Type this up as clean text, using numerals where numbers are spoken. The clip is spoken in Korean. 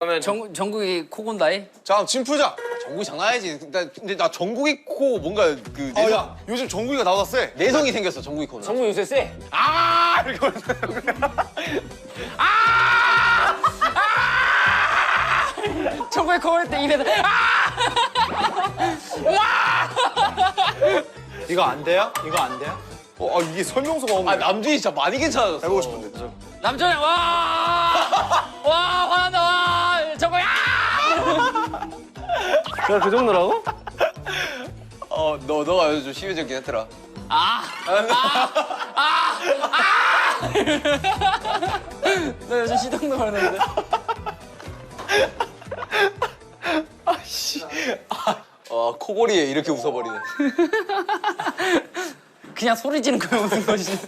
그러면 정국이 코 곤다이? 자, 짐 풀자. 정국이 장난 아니지. 근데 나 정국이 코 뭔가 그 야, 요즘 정국이가 나보다 세. 내성이 생겼어, 정국이 코는. 정국 요새 쎄. 아! 이렇게 하면서. 정국이 코 할 때 입에서 이거 안 돼요? 이거 안 돼요? 이게 설명서가 없네. 아, 남준이 진짜 많이 괜찮아졌어. 해보고 싶은데. 남편이 와 화난다 와 정국이 내가 그 정도라고? 너가 요즘 좀 심해졌긴 했더라. 너 요즘 시동도 걸었는데. 코골이에 이렇게 웃어버리네. 그냥 소리 지르는 거에 웃은 거지.